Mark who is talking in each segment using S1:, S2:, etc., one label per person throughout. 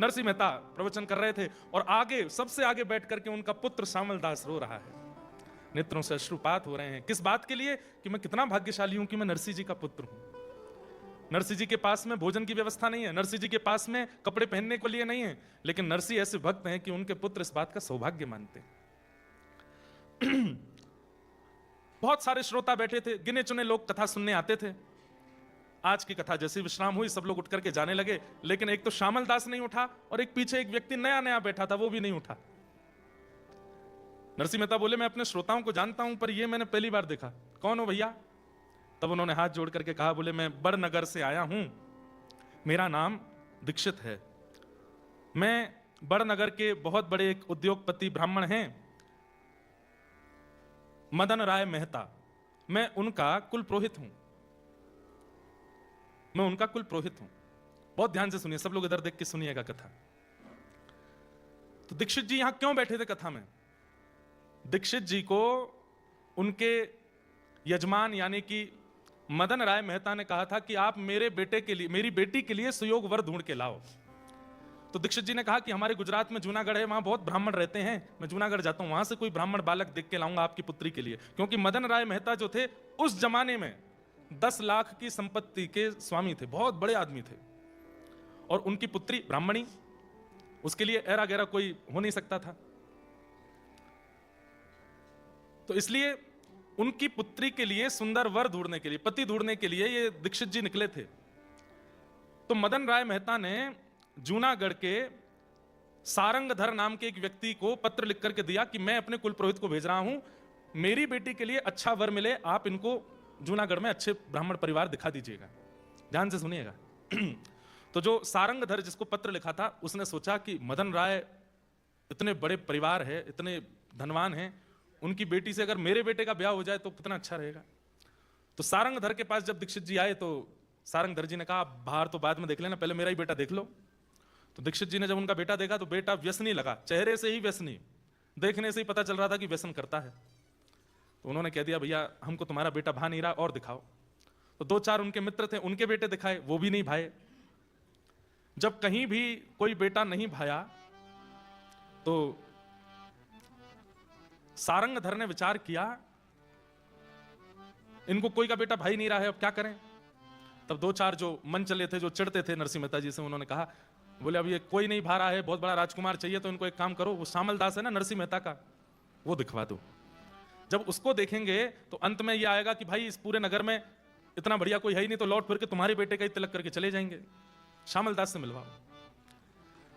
S1: नरसिंह मेहता प्रवचन कर रहे थे और आगे, सबसे आगे बैठ करके उनका पुत्र श्यामल दास रो रहा है, नेत्रों से अश्रुपात हो रहे हैं। किस बात के लिए? कि मैं कितना भाग्यशाली हूं कि मैं नरसिंह जी का पुत्र हूं। नरसिंह जी के पास में भोजन की व्यवस्था नहीं है, नरसिंह जी के पास में कपड़े पहनने के लिए नहीं है, लेकिन नरसिंह ऐसे भक्त हैं कि उनके पुत्र इस बात का सौभाग्य मानते हैं। बहुत सारे श्रोता बैठे थे, गिने चुने लोग कथा सुनने आते थे। आज की कथा जैसी विश्राम हुई, सब लोग उठ करके जाने लगे, लेकिन एक तो श्यामल दास नहीं उठा और एक पीछे एक व्यक्ति नया नया बैठा था, वो भी नहीं उठा। नरसिंह मेहता बोले, मैं अपने श्रोताओं को जानता हूं, पर ये मैंने पहली बार देखा, कौन हो भैया? तब उन्होंने हाथ जोड़ करके कहा, बोले मैं बड़नगर से आया हूं, मेरा नाम दीक्षित है, मैं बड़नगर के बहुत बड़े एक उद्योगपति ब्राह्मण हैं, मदन राय मेहता, मैं उनका कुल पुरोहित हूं, मैं उनका कुल पुरोहित हूं। बहुत ध्यान से सुनिए, सब लोग इधर देख के सुनिएगा कथा। तो दीक्षित जी यहां क्यों बैठे थे कथा में? दीक्षित जी को उनके यजमान यानी कि मदन राय मेहता ने कहा था कि आप मेरे बेटे के लिए, मेरी बेटी के लिए सुयोग वर ढूंढ के लाओ। तो दीक्षित जी ने कहा कि हमारे गुजरात में जूनागढ़ है, वहां बहुत ब्राह्मण रहते हैं, मैं जूनागढ़ जाता हूं, वहां से कोई ब्राह्मण बालक देख के लाऊंगा आपकी पुत्री के लिए। क्योंकि मदन राय मेहता जो थे उस जमाने में 10 लाख की संपत्ति के स्वामी थे, बहुत बड़े आदमी थे, और उनकी पुत्री ब्राह्मणी, उसके लिए ऐरा गैरा कोई हो नहीं सकता था। तो इसलिए उनकी पुत्री के लिए सुंदर वर ढूंढने के लिए, पति ढूंढने के लिए ये दीक्षित जी निकले थे। तो मदन राय मेहता ने जूनागढ़ के सारंगधर नाम के एक व्यक्ति को पत्र लिख करके दिया कि मैं अपने कुल पुरोहित को भेज रहा हूं, मेरी बेटी के लिए अच्छा वर मिले, आप इनको जूनागढ़ में अच्छे ब्राह्मण परिवार दिखा दीजिएगा। ध्यान से सुनिएगा। तो जो सारंगधर जिसको पत्र लिखा था, उसने सोचा कि मदन राय इतने बड़े परिवार है, इतने धनवान हैं, उनकी बेटी से अगर मेरे बेटे का ब्याह हो जाए तो कितना अच्छा रहेगा। तो सारंगधर के पास जब दीक्षित जी आए तो सारंगधर जी ने कहा, बाहर तो बाद में देख लेना, पहले मेरा ही बेटा देख लो। तो दीक्षित जी ने जब उनका बेटा देखा तो बेटा व्यसनी लगा, चेहरे से ही व्यसनी, देखने से ही पता चल रहा था कि व्यसन करता है। तो उन्होंने कह दिया, भैया हमको तुम्हारा बेटा भा नहीं रहा, और दिखाओ। तो 2-4 उनके मित्र थे, उनके बेटे दिखाए, वो भी नहीं भाए। जब कहीं भी कोई बेटा नहीं भाया तो सारंगधर ने विचार किया, इनको कोई का बेटा भाई नहीं रहा है, अब क्या करें। तब 2-4 जो मन चले थे, जो चिढ़ते थे नरसिंह मेहता जी से, उन्होंने कहा, बोले अब ये कोई नहीं भा रहा है, बहुत बड़ा राजकुमार चाहिए, तो इनको एक काम करो, वो श्यामल दास है ना नरसिंह मेहता का, वो दिखवा दो। जब उसको देखेंगे तो अंत में ये आएगा कि भाई इस पूरे नगर में इतना बढ़िया कोई है ही नहीं, तो लौट फिर के तुम्हारे बेटे का ही तिलक करके चले जाएंगे, श्यामल दास से मिलवाओ।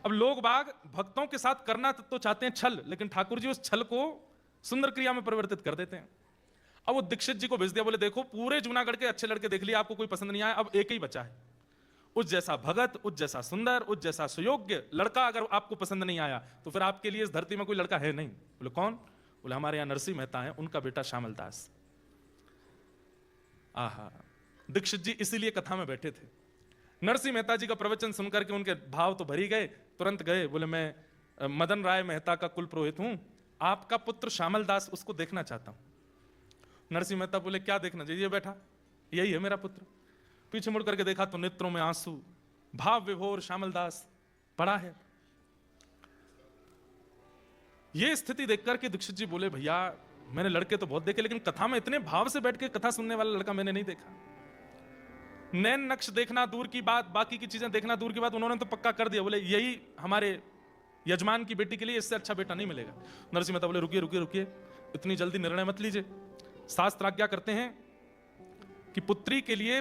S1: अब लोग बाग भक्तों के साथ करना तो चाहते हैं छल, लेकिन ठाकुर जी उस छल को सुंदर क्रिया में परिवर्तित कर देते हैं। अब वो दीक्षित जी को भेज दिया, बोले देखो पूरे जूनागढ़ के अच्छे लड़के देख लिए, आपको कोई पसंद नहीं आया, अब एक ही बचा है, उस जैसा भगत, उस जैसा सुंदर, उस जैसा सुयोग्य लड़का अगर आपको पसंद नहीं आया तो फिर आपके लिए इस धरती में कोई लड़का है नहीं। बोले कौन? बोले हमारे यहां नरसिंह मेहता है, उनका बेटा श्यामल दास। आहा, दीक्षित जी इसीलिए कथा में बैठे थे। नरसिंह मेहता जी का प्रवचन सुनकर के उनके भाव तो भरी गए, तुरंत गए, बोले मैं मदन राय मेहता का कुल पुरोहित हूं, आपका पुत्र श्यामल दास, उसको देखना चाहता हूं। नरसिंह मेहता बोले क्या देखना चाहिए? बैठा, यही है मेरा पुत्र। पीछे मुड़ करके देखा तो नेत्रों में आंसू, भाव विभोर श्यामल दास पड़ा है। ये स्थिति देखकर के दीक्षित जी बोले, भैया मैंने लड़के तो बहुत देखे, लेकिन कथा में इतने भाव से बैठ के कथा सुनने वाला लड़का मैंने नहीं देखा। नैन नक्श देखना दूर की बात, बाकी की चीजें देखना दूर की बात, उन्होंने तो पक्का कर दिया, बोले यही हमारे यजमान की बेटी के लिए इससे अच्छा बेटा नहीं मिलेगा। नरसिंह मेहता बोले रुकिए रुकिए रुकिए, इतनी जल्दी निर्णय मत लीजिए। शास्त्र आज्ञा करते हैं कि पुत्री के लिए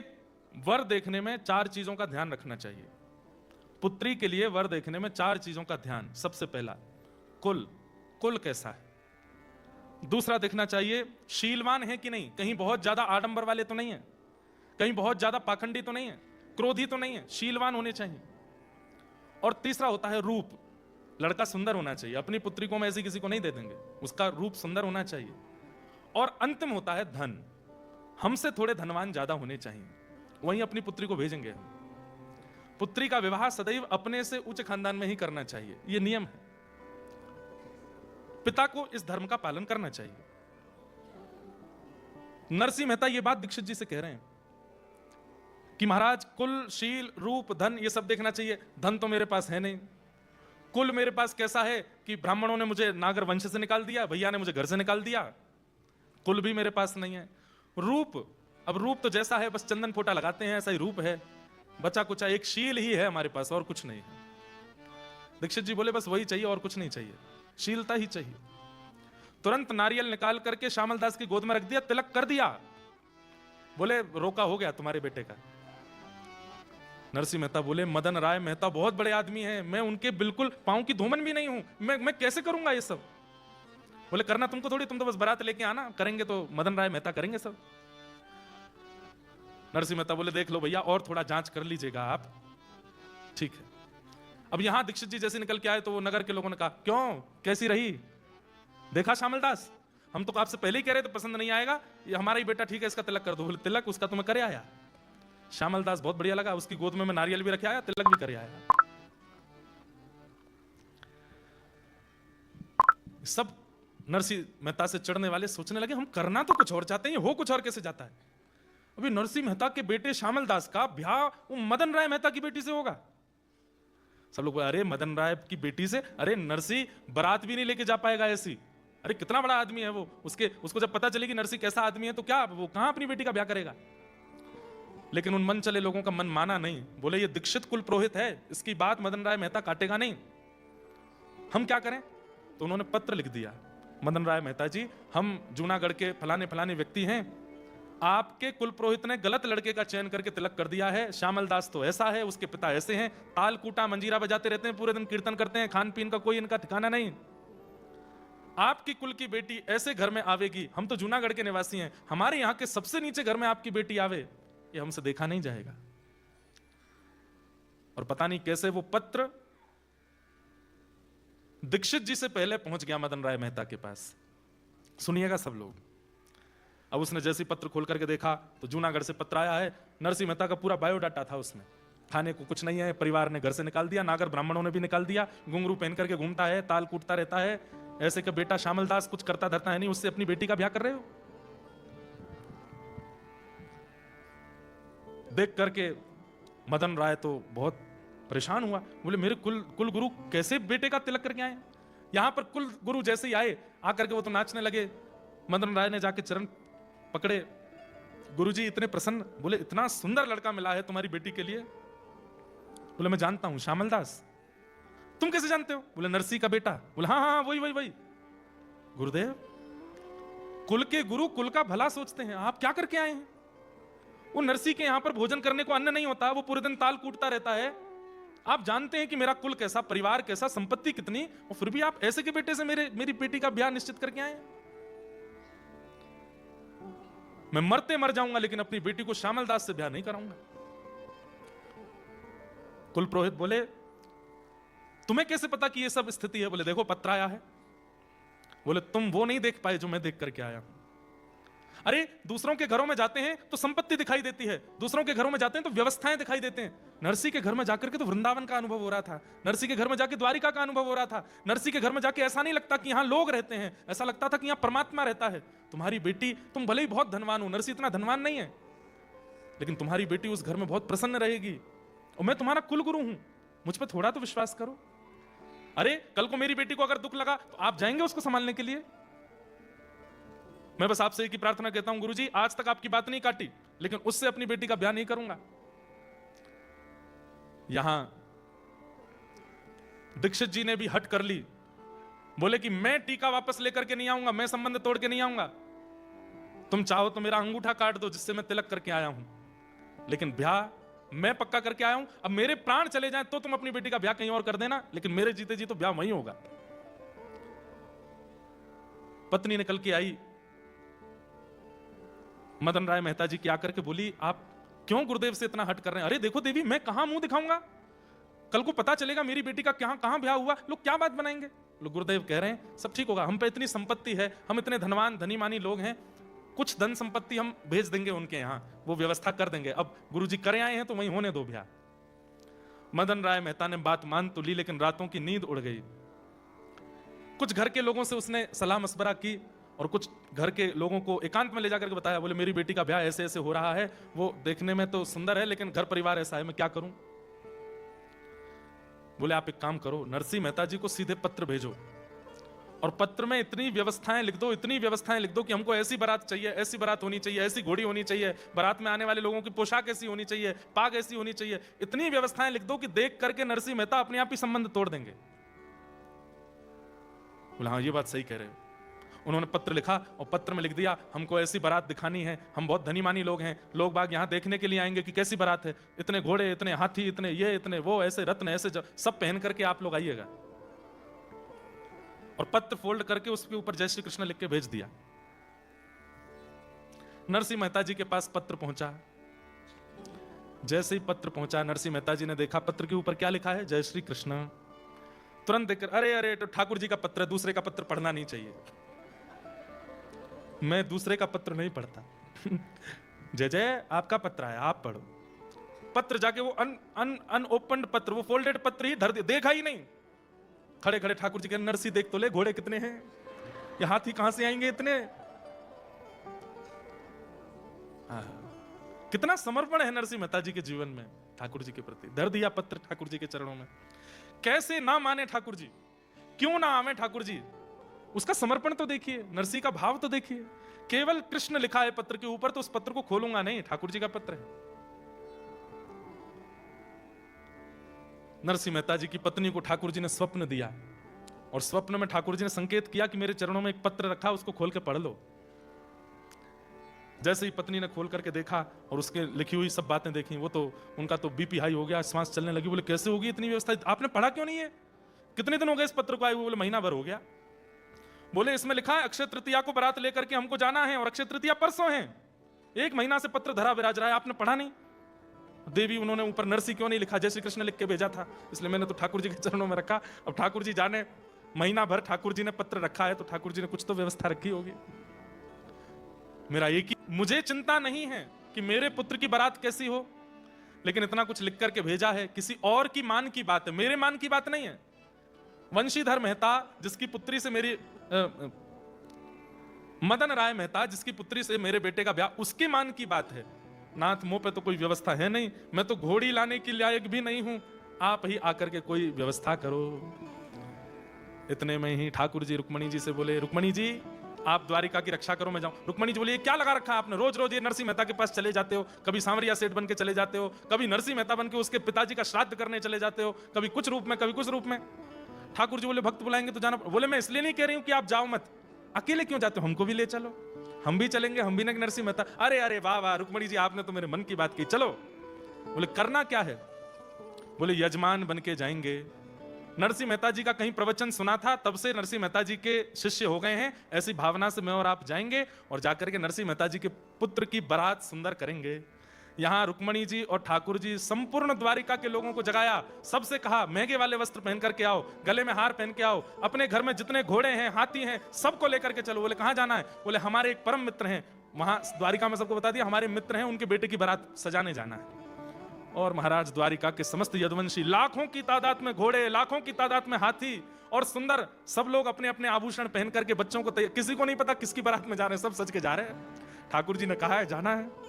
S1: वर देखने में 4 चीजों का ध्यान रखना चाहिए। पुत्री के लिए वर देखने में 4 चीजों का ध्यान, सबसे पहला कुल, कुल कैसा है। दूसरा देखना चाहिए शीलवान है कि नहीं, कहीं बहुत ज्यादा आडंबर वाले तो नहीं है, कहीं बहुत ज्यादा पाखंडी तो नहीं है, क्रोधी तो नहीं है, शीलवान होने चाहिए। और तीसरा होता है रूप, लड़का सुंदर होना चाहिए, अपनी पुत्री को हम ऐसी किसी को नहीं दे देंगे, उसका रूप सुंदर होना चाहिए। और अंतिम होता है धन, हमसे थोड़े धनवान ज्यादा होने चाहिए, वहीं अपनी पुत्री को भेजेंगे हम। पुत्री का विवाह सदैव अपने से उच्च खानदान में ही करना चाहिए, यह नियम है। पिता को इस धर्म का पालन करना चाहिए। नरसिंह मेहता यह बात दीक्षित जी से कह रहे हैं कि महाराज कुल, शील, रूप, धन ये सब देखना चाहिए। धन तो मेरे पास है नहीं, कुल मेरे पास कैसा है कि ब्राह्मणों ने मुझे नागर वंश से निकाल दिया, भैया ने मुझे घर से निकाल दिया, कुल भी मेरे पास नहीं है। रूप, अब रूप तो जैसा है बस चंदन फोटा लगाते हैं ऐसा ही रूप है, बचा कुचा एक शील ही है हमारे पास और कुछ नहीं है। दीक्षित जी बोले बस वही चाहिए और कुछ नहीं चाहिए, शीलता ही चाहिए। तुरंत नारियल निकाल करके श्यामल दास की गोद में रख दिया, तिलक कर दिया। बोले रोका हो गया तुम्हारे बेटे का। नरसिंह मेहता बोले मदन राय मेहता बहुत बड़े आदमी हैं, मैं उनके बिल्कुल पांव की धूमन भी नहीं हूं, मैं कैसे करूंगा ये सब। बोले करना तुमको थोड़ी, तुम तो बस बारात लेके आना, करेंगे तो मदन राय मेहता करेंगे सब। नरसिंह मेहता बोले देख लो भैया और थोड़ा जांच कर लीजिएगा आप, ठीक है। अब यहां दीक्षित जी जैसे निकल के आए तो वो नगर के लोगों ने कहा क्यों कैसी रही, देखा श्यामल दास, हम तो आपसे पहले ही कह रहे थे पसंद नहीं आएगा, ये हमारा ही बेटा ठीक है, इसका तिलक कर दो। बोले तिलक उसका तुम्हें करे आया। श्यामल दास बहुत बढ़िया लगा, उसकी गोद में मैं नारियल भी रखे आया, तिलक भी करे आया। सब नरसिंह मेहता से चढ़ने वाले सोचने लगे हम करना तो कुछ और चाहते हैं, हो कुछ और कैसे जाता है। अभी नरसिंह मेहता के बेटे श्यामल दास का ब्याह वो मदन राय मेहता की बेटी से होगा। सब लोग अरे मदन राय की बेटी से, अरे नरसिंह बारात भी नहीं लेके जा पाएगा ऐसी, अरे कितना बड़ा आदमी है वो, उसको जब पता चलेगी नरसिंह कैसा आदमी है तो क्या वो कहां अपनी बेटी का ब्याह करेगा। लेकिन उन मन चले लोगों का मन माना नहीं, बोले ये दीक्षित कुल पुरोहित है, इसकी बात मदन राय मेहता काटेगा नहीं, हम क्या करें। तो उन्होंने पत्र लिख दिया, मदन राय मेहता जी हम जूनागढ़ के फलाने फलाने व्यक्ति हैं, आपके कुल पुरोहित ने गलत लड़के का चयन करके तिलक कर दिया है, श्यामल दास तो ऐसा है, उसके पिता ऐसे हैं, ताल कूटा मंजीरा बजाते रहते हैं, पूरे दिन कीर्तन करते हैं, खान पीन का कोई इनका ठिकाना नहीं, आपकी कुल की बेटी ऐसे घर में आवेगी, हम तो जूनागढ़ के निवासी हैं, हमारे यहां के सबसे नीचे घर में आपकी बेटी आवे, ये हमसे देखा नहीं जाएगा। और पता नहीं कैसे वो पत्र दीक्षित जी से पहले पहुंच गया मदन राय मेहता के पास। सुनिएगा सब लोग। अब उसने जैसे पत्र खोल करके देखा तो जूनागढ़ से पत्र आया है, नरसिंह मेहता का पूरा बायोडाटा था उसमें, खाने को कुछ नहीं है, परिवार ने घर से निकाल दिया, नागर ब्राह्मणों ने भी निकाल दिया, घुंघरू पहन करके घूमता है, ताल कूटता रहता है, ऐसे का बेटा श्यामल दास कुछ करता धरता है नहीं, उससे अपनी बेटी का ब्याह कर रहे हो। देख करके मदन राय तो बहुत परेशान हुआ, बोले मेरे कुल गुरु कैसे बेटे का तिलक करके आए। यहां पर कुल गुरु जैसे ही आए आकर के वो तो नाचने लगे। मदन राय ने जाके चरण पकड़े, गुरुजी इतने प्रसन्न, बोले इतना सुंदर लड़का मिला है तुम्हारी बेटी के लिए। बोले मैं जानता हूं श्यामल दास। तुम कैसे जानते हो। बोले नरसिंह का बेटा। बोले हाँ हाँ वही। गुरुदेव कुल के गुरु कुल का भला सोचते हैं, आप क्या करके आए हैं। वो नरसिंह के यहां पर भोजन करने को अन्न नहीं होता, वो पूरे दिन ताल कूटता रहता है। आप जानते हैं कि मेरा कुल कैसा, परिवार कैसा, संपत्ति कितनी, और फिर भी आप ऐसे के बेटे से मेरी बेटी का ब्याह निश्चित करके आए। मैं मरते मर जाऊंगा लेकिन अपनी बेटी को श्यामल दास से ब्याह नहीं कराऊंगा। कुल पुरोहित बोले तुम्हें कैसे पता कि ये सब स्थिति है। बोले देखो पत्र आया है। बोले तुम वो नहीं देख पाए जो मैं देख करके आया हूं। अरे दूसरों के घरों में जाते हैं तो संपत्ति दिखाई देती है, दूसरों के घरों में जाते हैं तो व्यवस्थाएं दिखाई देते हैं। नरसिंह के घर में जाकर के तो वृंदावन का अनुभव हो रहा था, नरसिंह के घर में जाके द्वारिका का अनुभव हो रहा था। नरसिंह के घर में जाके ऐसा नहीं लगता कि यहाँ लोग रहते हैं, ऐसा लगता था कि यहाँ परमात्मा रहता है। तुम्हारी बेटी, तुम भले ही बहुत धनवान हो, नरसिंह इतना धनवान नहीं है, लेकिन तुम्हारी बेटी उस घर में बहुत प्रसन्न रहेगी, और मैं तुम्हारा कुल गुरु हूं, मुझ पर थोड़ा तो विश्वास करो। अरे कल को मेरी बेटी को अगर दुख लगा तो आप जाएंगे उसको संभालने के लिए। मैं बस आपसे एक ही प्रार्थना कहता हूं गुरुजी, आज तक आपकी बात नहीं काटी, लेकिन उससे अपनी बेटी का ब्याह नहीं करूंगा। यहां दीक्षित जी ने भी हट कर ली, बोले कि मैं टीका वापस लेकर के नहीं आऊंगा, मैं संबंध तोड़ के नहीं आऊंगा। तुम चाहो तो मेरा अंगूठा काट दो जिससे मैं तिलक करके आया हूं, लेकिन ब्याह मैं पक्का करके आया हूं। अब मेरे प्राण चले जाएं तो तुम अपनी बेटी का ब्याह कहीं और कर देना, लेकिन मेरे जीते जी तो ब्याह वहीं होगा। पत्नी निकल के आई, मदन राय मेहता जी की आकर के बोली आप क्यों गुरुदेव से इतना हट कर रहे हैं। अरे देखो देवी, मैं कहां मुंह दिखाऊंगा, कल को पता चलेगा मेरी बेटी का कहां ब्याह हुआ, लोग क्या बात बनाएंगे। लोग गुरुदेव कह रहे हैं सब ठीक होगा, हम पे इतनी संपत्ति है, हम इतने धनवान धनी मानी लोग हैं, कुछ धन संपत्ति हम भेज देंगे उनके यहां, वो व्यवस्था कर देंगे। अब गुरुजी करे आए हैं तो वहीं होने दो ब्याह। मदन राय मेहता ने बात मान तो ली, लेकिन रातों की नींद उड़ गई। कुछ घर के लोगों से उसने सलाह मशवरा की और कुछ घर के लोगों को एकांत में ले जाकर के बताया, बोले मेरी बेटी का ब्याह ऐसे ऐसे हो रहा है, वो देखने में तो सुंदर है लेकिन घर परिवार ऐसा है, मैं क्या करूं। बोले आप एक काम करो, नरसिंह मेहता जी को सीधे पत्र भेजो और पत्र में इतनी व्यवस्थाएं लिख दो, इतनी व्यवस्थाएं लिख दो कि हमको ऐसी बारात चाहिए, ऐसी बारात होनी चाहिए, ऐसी घोड़ी होनी चाहिए, बारात में आने वाले लोगों की पोशाक ऐसी होनी चाहिए, पाग ऐसी होनी चाहिए, इतनी व्यवस्थाएं लिख दो कि देख करके नरसिंह मेहता अपने आप ही संबंध तोड़ देंगे। बोला हाँ ये बात सही कह रहे हो। उन्होंने पत्र लिखा और पत्र में लिख दिया हमको ऐसी बारात दिखानी है, हम बहुत धनी मानी लोग हैं, लोग बाग यहाँ देखने के लिए आएंगे कि कैसी बारात है, इतने घोड़े, इतने हाथी, इतने ये, इतने वो, ऐसे रत्न, ऐसे सब पहन करके आप लोग आइएगा। और पत्र फोल्ड करके उसके ऊपर जय श्री कृष्ण लिख के भेज दिया। नरसिंह मेहता जी के पास पत्र पहुंचा। जैसे ही पत्र पहुंचा, नरसिंह मेहता जी ने देखा पत्र के ऊपर क्या लिखा है, जय श्री कृष्ण। तुरंत देखकर अरे अरे तो ठाकुर जी का पत्र है, दूसरे का पत्र पढ़ना नहीं चाहिए। मैं दूसरे का पत्र नहीं पढ़ता। जय जय आपका पत्र आया, आप पढ़ो। पत्र जाके वो अनओपन्ड पत्र, वो फोल्डेड पत्र ही धर देखा ही नहीं। खड़े खड़े ठाकुर जी के, नरसी देख तो ले घोड़े कितने हैं, ये हाथी कहां से आएंगे इतने। कितना समर्पण है नरसिंह मेहता जी के जीवन में ठाकुर जी के प्रति। धर दिया पत्र ठाकुर जी के चरणों में। कैसे ना माने ठाकुर जी, क्यों ना आवे ठाकुर जी, उसका समर्पण तो देखिए, नरसिंह का भाव तो देखिए। केवल कृष्ण लिखा है पत्र के ऊपर, तो उस पत्र को खोलूंगा नहीं, ठाकुर जी का पत्र है। नरसिंह मेहता जी की पत्नी को ठाकुर जी ने स्वप्न दिया और स्वप्न में ठाकुर जी ने संकेत किया कि मेरे चरणों में एक पत्र रखा, उसको खोल के पढ़ लो। जैसे ही पत्नी ने खोल करके देखा और उसके लिखी हुई सब बातें देखी, वो तो उनका तो बीपी हाई हो गया, सांस चलने लगी। बोले कैसे होगी इतनी व्यवस्था, आपने पढ़ा क्यों नहीं है, कितने दिन हो गए इस पत्र को आए हुए। बोले महीना भर हो गया। बोले इसमें लिखा है अक्षय तृतीया को बारात लेकर के हमको जाना है और अक्षय तृतीया परसों है, 1 महीना से पत्र धरा विराज रहा है, आपने पढ़ा नहीं। देवी उन्होंने ऊपर नरसी क्यों नहीं लिखा, जय श्री कृष्ण लिख के भेजा था, इसलिए मैंने तो ठाकुर जी के चरणों में रखा। अब ठाकुर जी जाने, महीना भर ठाकुर जी ने पत्र रखा है तो ठाकुर जी ने कुछ तो व्यवस्था रखी होगी। मेरा एक ही, मुझे चिंता नहीं है कि मेरे पुत्र की बारात कैसी हो, लेकिन इतना कुछ लिख करके भेजा है, किसी और की मान की बात है, मेरे मान की बात नहीं है। वंशीधर मेहता जिसकी पुत्री से मेरी मदन राय मेहता जिसकी पुत्री से मेरे बेटे का ब्याह, उसके मान की बात है। नाथ मुंह पे तो कोई व्यवस्था है नहीं, मैं तो घोड़ी लाने के लायक भी नहीं हूं, आप ही आकर के कोई व्यवस्था करो। इतने में ही ठाकुर जी रुक्मणी जी से बोले, रुक्मणी जी आप द्वारिका की रक्षा करो, मैं जाऊं। रुक्मणी जी बोली क्या लगा रखा आपने, रोज रोज ये नरसिंह मेहता के पास चले जाते हो, कभी सांवरिया सेठ बन के चले जाते हो, कभी नरसिंह मेहता बन के उसके पिताजी का श्राद्ध करने चले जाते हो, कभी कुछ रूप में कभी कुछ रूप में। ठाकुर जी बोले भक्त बुलाएंगे तो जाना। बोले मैं इसलिए नहीं कह रही हूं कि आप जाओ मत, अकेले क्यों जाते हो, हमको भी ले चलो, हम भी चलेंगे, हम भी ना नरसिंह मेहता। अरे अरे वाह वाह रुक्मणी जी आपने तो मेरे मन की बात की, चलो। बोले करना क्या है, बोले यजमान बन के जाएंगे। नरसिंह मेहता जी का कहीं प्रवचन सुना था, तब से नरसिंह मेहता जी के शिष्य हो गए हैं, ऐसी भावना से मैं और आप जाएंगे और जाकर के नरसिंह मेहता जी के पुत्र की बारात सुंदर करेंगे। यहां रुक्मणी जी और ठाकुर जी संपूर्ण द्वारिका के लोगों को जगाया, सबसे कहा महंगे वाले वस्त्र पहन करके आओ, गले में हार पहन के आओ, अपने घर में जितने घोड़े हैं हाथी हैं सबको लेकर के चलो। बोले कहां जाना है, बोले हमारे एक परम मित्र हैं वहां द्वारिका में, सबको बता दिया हमारे मित्र हैं, उनके बेटे की बारात सजाने जाना है। और महाराज द्वारिका के समस्त यदुवंशी, लाखों की तादाद में घोड़े, लाखों की तादाद में हाथी और सुंदर, सब लोग अपने अपने आभूषण पहन करके बच्चों को, किसी को नहीं पता किसकी बारात में जा रहे हैं, सब सज के जा रहे हैं। ठाकुर जी ने कहा है जाना है।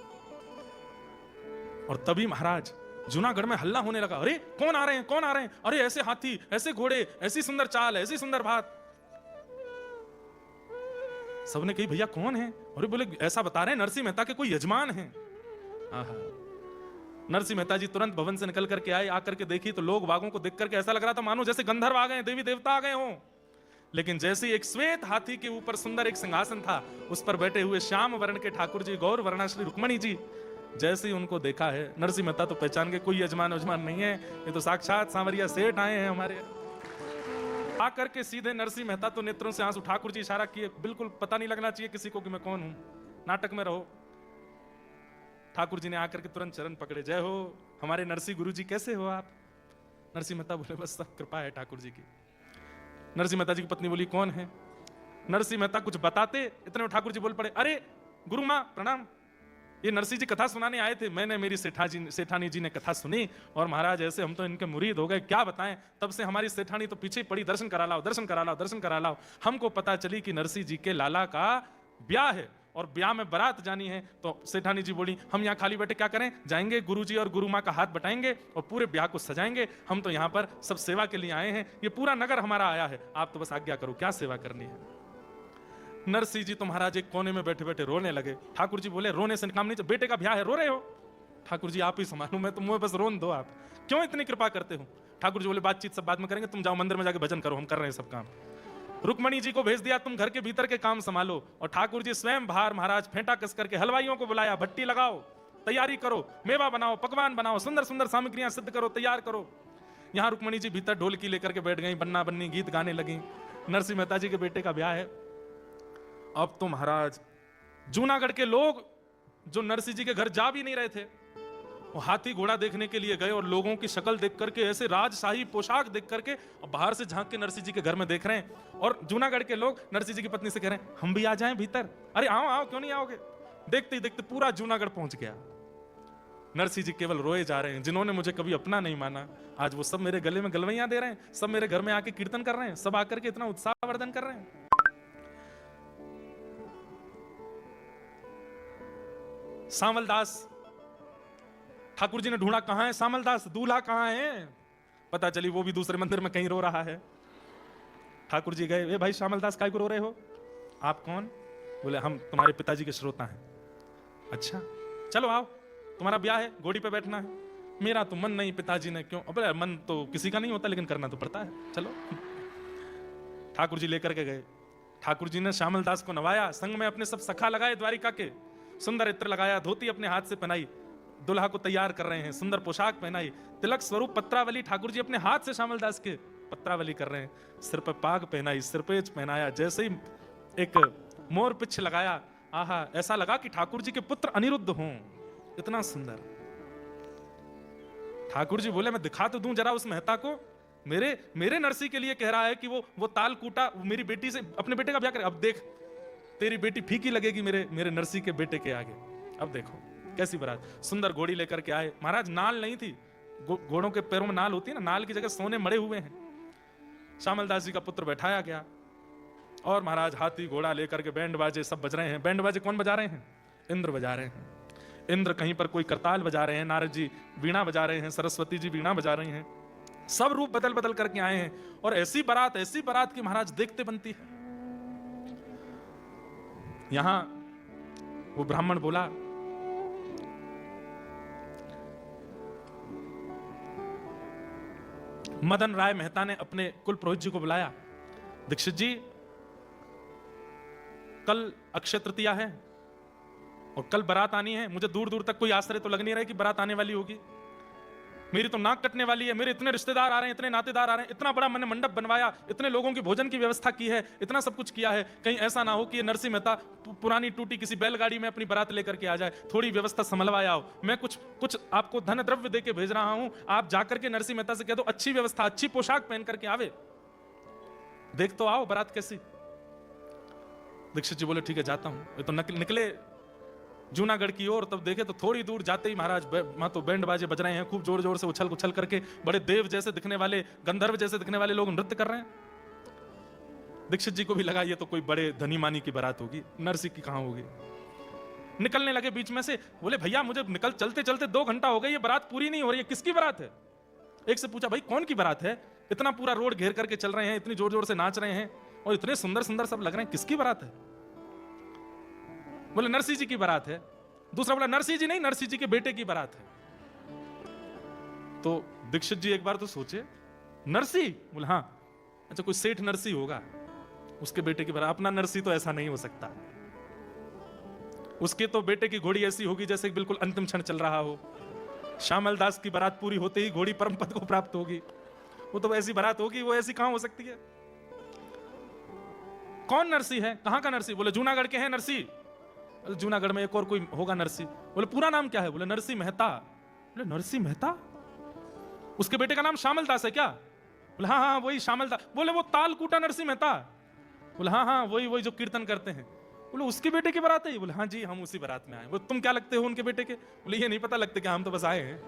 S1: और तभी महाराज जूनागढ़ में हल्ला होने लगा, अरे कौन आ रहे हैं, कौन आ रहे हैं, अरे ऐसे हाथी, ऐसे घोड़े, ऐसी सुंदर चाल, ऐसी सुंदर बात। सबने कही भैया कौन है, अरे बोले ऐसा बता रहे हैं नरसिंह मेहता के कोई यजमान हैं। नरसिंह मेहता जी तुरंत भवन से निकल करके आए, आकर के देखी तो लोग वागों को देख करके ऐसा लग रहा था मानो जैसे गंधर्व आ गए, देवी देवता आ गए हों। लेकिन जैसे एक श्वेत हाथी के ऊपर सुंदर एक सिंहासन था, उस पर बैठे हुए श्याम वर्ण के ठाकुर जी, गौर वर्णा श्री रुक्मणी जी, जैसे ही उनको देखा है नरसिंह मेहता तो पहचान के कोई यजमान वजमान नहीं है, ये तो साक्षात सांवरिया सेठ आए हैं हमारे। आकर के सीधे नरसिंह मेहता तो नेत्रों से आंसू, ठाकुर जी इशारा किए, बिल्कुल पता नहीं लगना चाहिए किसी को कि मैं कौन हूं, नाटक में रहो। ठाकुर जी ने आकर के तुरंत चरण पकड़े, जय हो हमारे नरसिंह गुरु जी, कैसे हो आप। नरसिंह मेहता बोले बस सब कृपा है ठाकुर जी की। नरसिंह मेहता जी की पत्नी बोली कौन है। नरसिंह मेहता कुछ बताते, इतने में ठाकुर जी बोल पड़े, अरे गुरु मां प्रणाम, ये नरसिंह जी कथा सुनाने आए थे, मैंने मेरी सेठानी जी ने कथा सुनी और महाराज ऐसे हम तो इनके मुरीद हो गए, क्या बताएं, तब से हमारी सेठानी तो पीछे पड़ी, दर्शन करा लाओ, दर्शन करा लाओ, दर्शन करा लाओ। हमको पता चली कि नरसिंह जी के लाला का ब्याह है और ब्याह में बारात जानी है। तो सेठानी जी बोली हम यहाँ खाली बैठे क्या करें, जाएंगे गुरुजी और गुरु माँ का हाथ बटाएंगे और पूरे ब्याह को सजाएंगे। हम तो यहाँ पर सब सेवा के लिए आए हैं, ये पूरा नगर हमारा आया है, आप तो बस आज्ञा करो क्या सेवा करनी है। नरसिंह जी तो महाराज एक कोने में बैठे बैठे रोने लगे। ठाकुर जी बोले रोने से काम नहीं, बेटे का ब्याह है रो रहे हो। ठाकुर जी आप ही संभालो, मैं तो मुझे बस रोन दो, आप क्यों इतनी कृपा करते हो। ठाकुर जी बोले बातचीत सब बाद में करेंगे, तुम जाओ मंदिर में जाके भजन करो, हम कर रहे हैं सब काम। रुक्मणी जी को भेज दिया तुम घर के भीतर के काम संभालो। और ठाकुर जी स्वयं बाहर महाराज फेंटा कस करके हलवाइयों को बुलाया, भट्टी लगाओ, तैयारी करो, मेवा बनाओ, पकवान बनाओ, सुंदर सुंदर सामग्रियां सिद्ध करो, तैयार करो। यहाँ रुक्मणी जी भीतर ढोलकी लेकर के बैठ गई, बन्ना बन्नी गीत गाने लगी। नरसिंह मेहता जी के बेटे का ब्याह है। अब तो महाराज जूनागढ़ के लोग जो नरसिंह जी के घर जा भी नहीं रहे थे, वो हाथी घोड़ा देखने के लिए गए और लोगों की शक्ल देख करके, ऐसे राजशाही पोशाक देख करके बाहर से झांक के नरसिंह जी के घर में देख रहे हैं। और जूनागढ़ के लोग नरसिंह जी की पत्नी से कह रहे हैं हम भी आ जाएं भीतर। अरे आओ आओ, क्यों नहीं आओगे। देखते ही देखते पूरा जूनागढ़ पहुंच गया। नरसिंह जी केवल रोए जा रहे हैं, जिन्होंने मुझे कभी अपना नहीं माना, आज वो सब मेरे गले में गलवैयां दे रहे हैं, सब मेरे घर में आके कीर्तन कर रहे हैं, सब आकर के इतना उत्साहवर्धन कर रहे हैं। सामलदास, ठाकुर जी ने ढूंढा कहां है सामलदास, दूल्हा कहां है। पता चली वो भी दूसरे मंदिर में कहीं रो रहा है। ठाकुर जी गए, ए भाई सामलदास काय को रो रहे हो, आप कौन। बोले हम तुम्हारे पिताजी के श्रोता हैं। अच्छा चलो आओ, तुम्हारा ब्याह है, घोड़ी पे बैठना है। मेरा तो मन नहीं, पिताजी ने क्यों। अबे मन तो किसी का नहीं होता, लेकिन करना तो पड़ता है, चलो। ठाकुर जी लेकर के गए। ठाकुर जी ने श्यामलदास को नवाया, संग में अपने सब सखा लगाए द्वारिका के, सुंदर इत्र लगाया, धोती अपने हाथ से पहनाई, दुल्हा को तैयार कर रहे हैं, सुंदर पोशाक पहनाई, तिलक स्वरूप पत्रावली ठाकुर जी अपने हाथ से श्यामलदास के पत्रावली कर रहे हैं, सिर पर पाग पहनाई, सिरपेज पहनाया, जैसे ही एक मोर पिछ लगाया, आहा ऐसा लगा कि ठाकुर जी के पुत्र अनिरुद्ध हों, इतना सुंदर। ठाकुर जी बोले मैं दिखा तो दूं जरा उस मेहता को, मेरे नरसी के लिए कह रहा है कि वो ताल कूटा मेरी बेटी से, अपने बेटे का ब्याह करे। अब देख तेरी बेटी फीकी लगेगी मेरे नरसी के बेटे के आगे। अब देखो कैसी बारात, सुंदर घोड़ी लेकर के आए। महाराज नाल नहीं थी, घोड़ों के पैरों में नाल होती है ना, नाल की जगह सोने मड़े हुए हैं। श्यामलदास जी का पुत्र बैठाया गया और महाराज हाथी घोड़ा लेकर के बैंड बाजे सब बज रहे हैं। बैंड बाजे कौन बजा रहे हैं, इंद्र बजा रहे हैं। इंद्र कहीं पर कोई करताल बजा रहे हैं, नारद जी वीणा बजा रहे हैं, सरस्वती जी वीणा बजा रही हैं। सब रूप बदल बदल करके आए हैं और ऐसी बारात की महाराज देखते बनती है। यहां वो ब्राह्मण बोला मदन राय मेहता ने अपने कुल पुरोहित जी को बुलाया, दीक्षित जी कल अक्षय तृतीया है और कल बारात आनी है, मुझे दूर दूर तक कोई आश्चर्य तो लग नहीं रहा है कि बारात आने वाली होगी, मेरी तो नाक कटने वाली है, मेरे इतने रिश्तेदार आ रहे हैं, इतने नातेदार आ रहे हैं, इतना बड़ा मैंने मंडप बनवाया, इतने लोगों की भोजन की व्यवस्था की है, इतना सब कुछ किया है, कहीं ऐसा ना हो कि ये नरसिंह मेहता पुरानी टूटी किसी बैलगाड़ी में अपनी बारात लेकर के आ जाए, थोड़ी व्यवस्था संभलवाया हो। मैं कुछ आपको धन द्रव्य दे के भेज रहा हूं, आप जाकर के नरसिंह मेहता से कह दो अच्छी व्यवस्था, अच्छी पोशाक पहन करके आवे, देख तो आओ बारात कैसी। दीक्षित जी बोले ठीक है जाता हूं। ये तो निकले जूनागढ़ की ओर, तब देखे तो थोड़ी दूर जाते ही महाराज वहां तो बैंड बाजे बज रहे हैं, खूब जोर जोर से उछल उछल करके बड़े देव जैसे दिखने वाले, गंधर्व जैसे दिखने वाले लोग नृत्य कर रहे हैं। दीक्षित जी को भी लगा ये तो कोई बड़े धनी मानी की बारात होगी, नरसिंह की कहां होगी। निकलने लगे बीच में से, बोले भैया मुझे चलते चलते 2 घंटा हो गए, ये बारात पूरी नहीं हो रही है, किसकी बारात है। एक से पूछा भाई कौन की बारात है, इतना पूरा रोड घेर करके चल रहे हैं, इतनी जोर जोर से नाच रहे हैं और इतने सुंदर सुंदर सब लग रहे हैं, किसकी बारात है। बोले नरसिंह जी की बारात है। दूसरा बोला नरसिंह जी नहीं, नरसिंह जी के बेटे की बारात है। तो दीक्षित जी एक बार तो सोचे नरसिंह, बोले हाँ, अच्छा कोई सेठ नरसिंह होगा, उसके बेटे की बारात, अपना नरसिंह तो ऐसा नहीं हो सकता, उसके तो बेटे की घोड़ी ऐसी होगी जैसे बिल्कुल अंतिम क्षण चल रहा हो। श्यामलदास की बारात पूरी होते ही घोड़ी परम पद को प्राप्त होगी, वो तो ऐसी बारात होगी, वो ऐसी कहां हो सकती है। कौन नरसिंह है, कहां का नरसिंह। बोले जूनागढ़ के हैं नरसिंह। जूनागढ़ में एक और कोई होगा नरसिंह। बोले पूरा नाम क्या है। बोले नरसिंह मेहता। बोले नरसिंह मेहता, उसके बेटे का नाम श्यामलदास है क्या। बोले हाँ हाँ वही श्यामलदास। बोले वो तालकूटा नरसिंह मेहता। बोले हाँ हाँ वही जो कीर्तन करते हैं। बोले उसके बेटे की बारात है। बोले हाँ जी हम उसी बारात में आए। बोले तुम क्या लगते हो उनके बेटे के। बोले ये नहीं पता लगते क्या, हम तो बस आए हैं,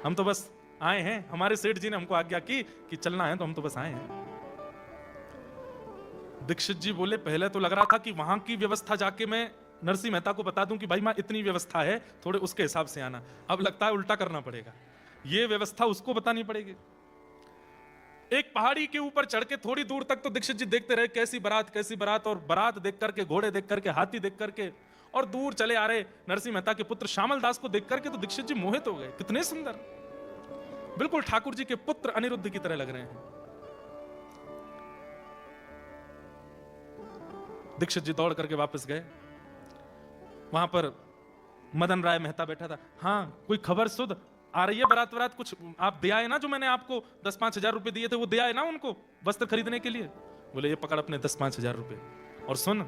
S1: हम तो बस आए हैं, हमारे सेठ जी ने हमको आज्ञा की कि चलना है तो हम तो बस आए हैं। दीक्षित जी बोले पहले तो लग रहा था कि वहां की व्यवस्था जाके मैं नरसिंह मेहता को बता दूं कि भाई मां इतनी व्यवस्था है, थोड़े उसके हिसाब से आना। अब लगता है उल्टा करना पड़ेगा, ये व्यवस्था उसको बतानी पड़ेगी। एक पहाड़ी के ऊपर चढ़ के थोड़ी दूर तक तो दीक्षित जी देखते रहे कैसी बारात, और बारात देख करके, घोड़े देख करके, हाथी देख करके, और दूर चले आ रहे नरसिंह मेहता के पुत्र श्यामल दास को देख करके तो दीक्षित जी मोहित हो गए। कितने सुंदर, बिल्कुल ठाकुर जी के पुत्र अनिरुद्ध की तरह लग रहे हैं। दीक्षित जी दौड़ करके वापस गए। वहां पर मदन राय मेहता बैठा था। हाँ, कोई खबर सुध आ रही है? बारात कुछ आप दे आए ना, जो मैंने आपको 10-5 हजार रुपए दिए थे, वो दे आए ना उनको वस्त्र खरीदने के लिए? बोले ये पकड़ अपने 10-5 हजार रुपए, और सुन,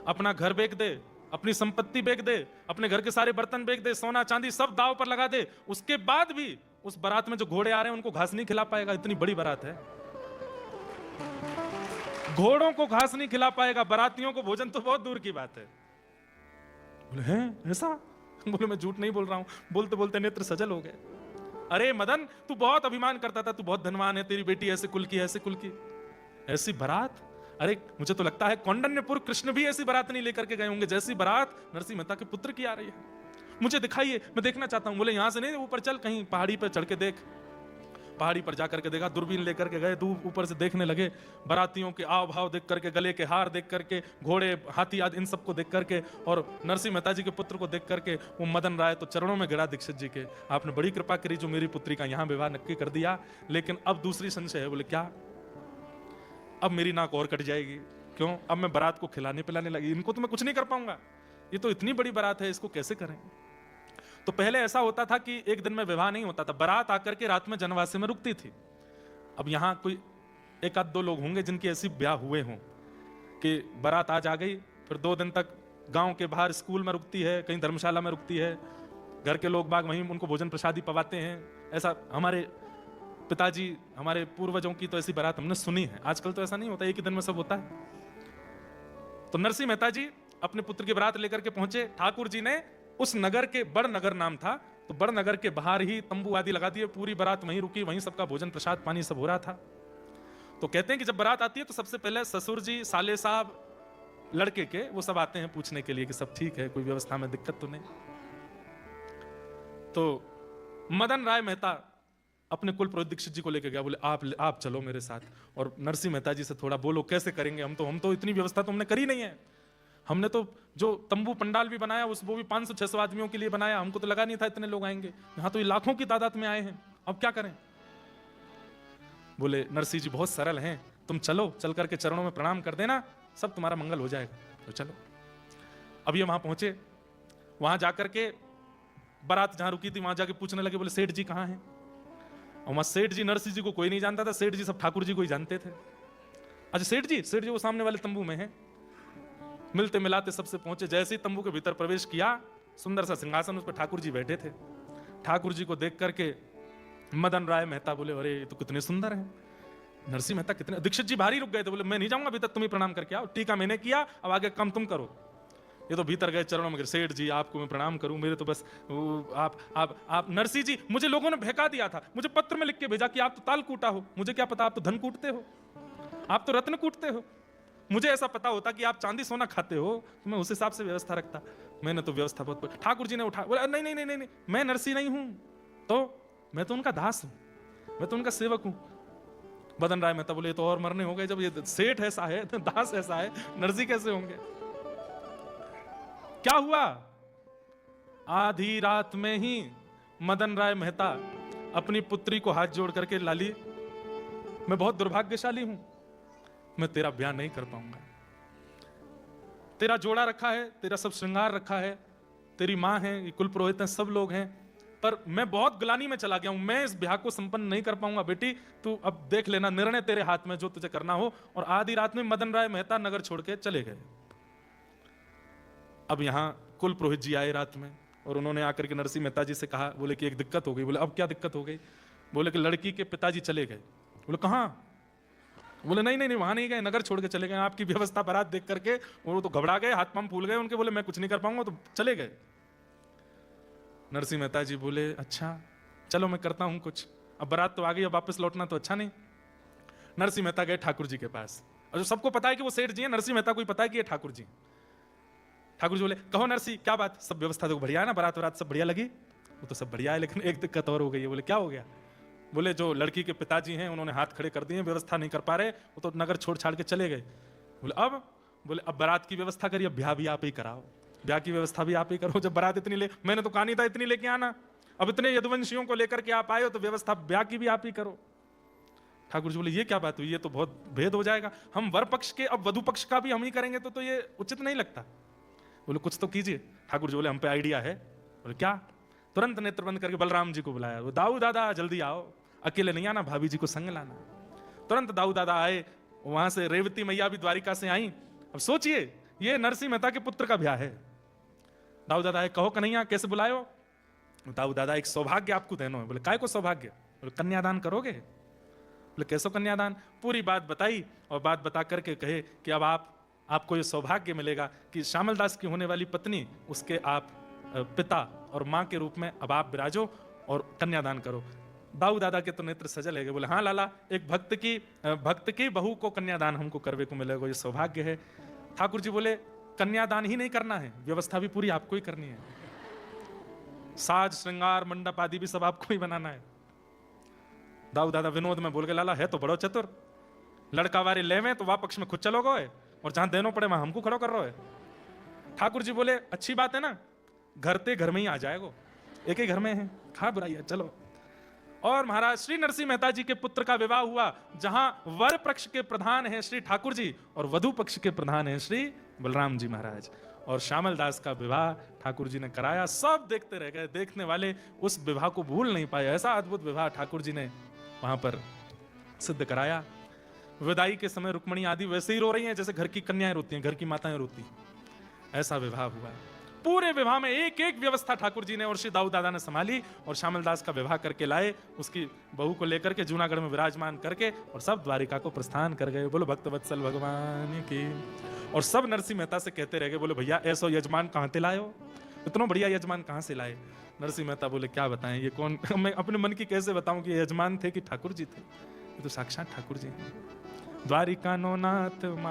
S1: अपना घर बेच दे, अपनी संपत्ति बेच दे, अपने घर के सारे बर्तन बेच दे, सोना चांदी सब दाव पर लगा दे। उसके बाद भी उस बारात में जो घोड़े आ रहे हैं उनको घास नहीं खिला पाएगा। इतनी बड़ी बारात है, घोड़ों को घास नहीं खिला पाएगा, बारातियों को भोजन तो बहुत दूर की बात है। बोले हैं ऐसा? बोले मैं झूठ नहीं बोल रहा हूं। बोलते बोलते नेत्र सजल हो गए। अरे मदन, तू बहुत अभिमान करता था, तू बहुत धनवान है, तेरी बेटी ऐसे कुल की, ऐसे कुल की, ऐसी बारात। अरे मुझे तो लगता है कौंडन्यपुर कृष्ण भी ऐसी बारात नहीं लेकर के गए होंगे जैसी बारात नरसिंह मेहता के पुत्र की आ रही है। मुझे दिखाइए, मैं देखना चाहता हूं। बोले यहां से नहीं, ऊपर चल, कहीं पहाड़ी पर चढ़ के देख। पहाड़ी पर जाकर के देखा, दूरबीन लेकर के गए, दूर ऊपर से देखने लगे। बारातियों के आव भाव देख करके, गले के हार देख करके, घोड़े, हाथी आदि इन सबको देख करके, और नरसिंह मेहता जी के पुत्र को देख करके वो मदन राय तो चरणों में गिरा दीक्षित जी के। आपने बड़ी कृपा करी जो मेरी पुत्री का यहाँ विवाह नक्की कर दिया, लेकिन अब दूसरी संशय है। बोले क्या? अब मेरी नाक और कट जाएगी। क्यों? अब मैं बारात को खिलाने पिलाने लगी, इनको तो मैं कुछ नहीं कर पाऊंगा, ये तो इतनी बड़ी बारात है, इसको कैसे करें? तो पहले ऐसा होता था कि एक दिन में विवाह नहीं होता था, बारात आकर के रात में जनवासे में रुकती थी। अब यहां कोई 1-2 लोग होंगे जिनके ऐसी ब्याह हुए हों कि बारात आज आ गई, फिर 2 दिन तक गांव के बाहर स्कूल में रुकती है, कहीं धर्मशाला में रुकती है, घर के लोग बाग वहीं उनको भोजन प्रसादी पवाते हैं। ऐसा हमारे पिताजी, हमारे पूर्वजों की तो ऐसी बारात हमने सुनी है। आजकल तो ऐसा नहीं होता, एक ही दिन में सब होता है। तो नरसिंह मेहता जी अपने पुत्र की बारात लेकर के पहुंचे। ठाकुर जी ने उस नगर के, बड़ नगर नाम था, तो बड़ नगर के बाहर ही तंबू आदि लगा दिए। पूरी बारात वहीं रुकी, वहीं सबका भोजन प्रसाद पानी सब हो रहा था। तो कहते हैं कि जब बारात आती है तो सबसे पहले ससुर जी, साले साहब, लड़के के, वो सब आते हैं पूछने के लिए कि सब ठीक है, कोई व्यवस्था में दिक्कत तो नहीं। तो मदन राय मेहता अपने कुल पुरोहित दीक्षित जी को लेकर गया। बोले आप चलो मेरे साथ, और नरसिंह मेहता जी से थोड़ा बोलो कैसे करेंगे, हम तो इतनी व्यवस्था तो हमने करी नहीं है। हमने तो जो तंबू पंडाल भी बनाया वो भी 500-600 आदमियों के लिए बनाया, हमको तो लगा नहीं था इतने लोग आएंगे, यहां तो ये लाखों की तादाद में आए हैं, अब क्या करें? बोले नरसिंह जी बहुत सरल हैं, तुम चलो, चल करके चरणों में प्रणाम कर देना, सब तुम्हारा मंगल हो जाएगा। तो चलो। अब ये वहां पहुंचे, वहां जाकर के बारात जहां रुकी थी वहां जाके पूछने लगे, बोले सेठ जी कहां हैं? और वहां सेठ जी, नरसिंह जी को कोई नहीं जानता था, सेठ जी सब ठाकुर जी को ही जानते थे। अच्छा सेठ जी वो सामने वाले तंबू में है। मिलते मिलाते सबसे पहुंचे। जैसे ही तंबू के भीतर प्रवेश किया, सुंदर सा सिंहासन, उस पर ठाकुर जी बैठे थे। ठाकुर जी को देख करके मदन राय मेहता बोले अरे ये तो कितने सुंदर हैं। नरसिंह मेहता कितने, दीक्षित जी बाहर ही रुक गए थे। बोले मैं नहीं जाऊंगा, अभी तक तुम ही प्रणाम करके आओ, टीका मैंने किया, अब आगे काम तुम करो। ये तो भीतर गए, चरणों में, सेठ जी आपको मैं प्रणाम करूं, मेरे तो बस आप नरसिंह जी, मुझे लोगों ने बहका दिया था, मुझे पत्र में लिख के भेजा कि आप तो ताल कूटा हो, मुझे क्या पता आप तो धन कूटते हो, आप तो रत्न कूटते हो। मुझे ऐसा पता होता कि आप चांदी सोना खाते हो तो मैं उस हिसाब से व्यवस्था रखता। मैंने तो व्यवस्था बहुत। ठाकुर जी ने उठा, बोला नहीं नहीं नहीं नहीं, मैं नरसिंह नहीं हूं, तो मैं तो उनका दास हूं, मैं तो उनका सेवक हूं। मदन राय मेहता बोले तो और मरने हो गए, जब ये सेठ ऐसा है, दास ऐसा है, नरसिंह कैसे होंगे? क्या हुआ? आधी रात में ही मदन राय मेहता अपनी पुत्री को हाथ जोड़ करके, लाली मैं बहुत दुर्भाग्यशाली हूं, मैं तेरा ब्याह नहीं कर पाऊंगा। तेरा जोड़ा रखा है, तेरा सब श्रृंगार रखा है, तेरी मां है, ये कुल पुरोहित हैं, सब लोग हैं, पर मैं बहुत ग्लानि में चला गया हूं, मैं इस ब्याह को संपन्न नहीं कर पाऊंगा। बेटी तू अब देख लेना, निर्णय तेरे हाथ में, जो तुझे करना हो। और आधी रात में मदन राय मेहता नगर छोड़ के चले गए। अब यहां कुल पुरोहित जी आए रात में, और उन्होंने आकर के नरसिंह मेहता जी से कहा, बोले कि एक दिक्कत हो गई। बोले अब क्या दिक्कत हो गई? बोले कि लड़की के पिताजी चले गए। बोले कहां? बोले नहीं नहीं नहीं, वहां नहीं गए, नगर छोड़ के चले गए। आपकी व्यवस्था बारात देख करके वो तो घबरा गए, हाथ पांव फूल गए उनके। बोले मैं कुछ नहीं कर पाऊंगा, तो चले गए। नरसिंह मेहता जी बोले अच्छा चलो मैं करता हूं कुछ, अब बारात तो आ गई, अब वापस लौटना तो अच्छा नहीं। नरसिंह मेहता गए ठाकुर जी के पास, और जो सबको पता है कि वो सेठ जी हैं, नरसिंह मेहता को ही पता है कि ये ठाकुर जी। ठाकुर जी बोले कहो नरसी क्या बात, सब व्यवस्था तो बढ़िया है ना, बारात वरात सब बढ़िया लगी? वो तो सब बढ़िया है, लेकिन एक दिक्कत और हो गई है। बोले क्या हो गया? बोले जो लड़की के पिताजी हैं उन्होंने हाथ खड़े कर दिए, व्यवस्था नहीं कर पा रहे, वो तो नगर छोड़ छाड़ के चले गए। बोले अब? बोले अब बारात की व्यवस्था करिए, ब्याह भी आप ही कराओ, ब्याह की व्यवस्था भी आप ही करो। जब बारात इतनी मैंने तो कहा नहीं था इतनी लेके आना, अब इतने यदुवंशियों को लेकर के आप आए हो तो व्यवस्था ब्याह की भी आप ही करो। ठाकुर जी बोले ये क्या बात हुई, ये तो बहुत भेद हो जाएगा, हम वर पक्ष के अब वधु पक्ष का भी हम ही करेंगे तो ये उचित नहीं लगता। बोले कुछ तो कीजिए। ठाकुर जी बोले हम पे आइडिया है। बोले क्या? तुरंत नेत्र बंद करके बलराम जी को बुलाया, वो दाऊ दादा जल्दी आओ, अकेले नहीं आना, भाभी जी को संग लाना। तुरंत दाऊ दादा आए, वहां से रेवती मैया भी द्वारिका से आई। अब सोचिए ये नरसिंह मेहता के पुत्र का ब्याह है। दाऊ दादा आए, कहो कन्हैया कैसे बुलाए हो? दाऊ दादा एक सौभाग्य आपको देना है। बोले काय को सौभाग्य? बोले कन्यादान करोगे? बोले कैसो कन्यादान? पूरी बात बताई और बात बता करके कहे कि अब आपको ये सौभाग्य मिलेगा कि श्यामल दास की होने वाली पत्नी उसके आप पिता और मां के रूप में अब आप विराजो और कन्यादान करो। दाऊ दादा के तो नेत्र सजल है। बोले हाँ लाला, एक भक्त की बहू को कन्यादान हमको करवे को मिलेगा, ये सौभाग्य है। ठाकुर जी बोले कन्यादान ही नहीं करना है, व्यवस्था भी पूरी आपको ही करनी है, साज श्रृंगार मंडप आदि भी सब आपको ही बनाना है। दाऊ दादा विनोद में बोल के लाला है तो बड़ो चतुर, लड़का वारी लेवे तो वहां पक्ष में खुद चलोगे और जहां देनो पड़े वहां हमको खड़ो कर रहे हो। ठाकुर जी बोले अच्छी बात है ना, घर ते घर में ही आ जाएगो, एक ही घर में है, खा बुराई है, चलो। और महाराज श्री नरसिंह मेहता जी के पुत्र का विवाह हुआ, जहां वर पक्ष के प्रधान हैं श्री ठाकुर जी और वधु पक्ष के प्रधान हैं श्री बलराम जी महाराज। और श्यामल दास का विवाह ठाकुर जी ने कराया, सब देखते रह गए, देखने वाले उस विवाह को भूल नहीं पाए। ऐसा अद्भुत विवाह ठाकुर जी ने वहां पर सिद्ध कराया। विदाई के समय रुक्मणी आदि वैसे ही रो रही हैं जैसे घर की कन्याएं रोती हैं, घर की माताएं रोती हैं, ऐसा विवाह हुआ। पूरे विवाह में एक एक व्यवस्था ठाकुर जी ने और श्री दाऊ दादा ने संभाली और श्यामल दास का विवाह करके लाए, उसकी बहू को लेकर के जूनागढ़ में विराजमान करके और सब द्वारिका को प्रस्थान कर गए। बोलो भक्त वत्सल भगवान की। और सब नरसिंह मेहता से कहते रह गए, बोले भैया ऐसा यजमान कहां से लाए हो, इतना बढ़िया यजमान कहां से लाए? नरसिंह मेहता बोले क्या बताएं, ये कौन, मैं अपने मन की कैसे बताऊं कि यजमान थे कि ठाकुर जी थे? ये तो साक्षात ठाकुर जी हैं। द्वारिका नो नाथ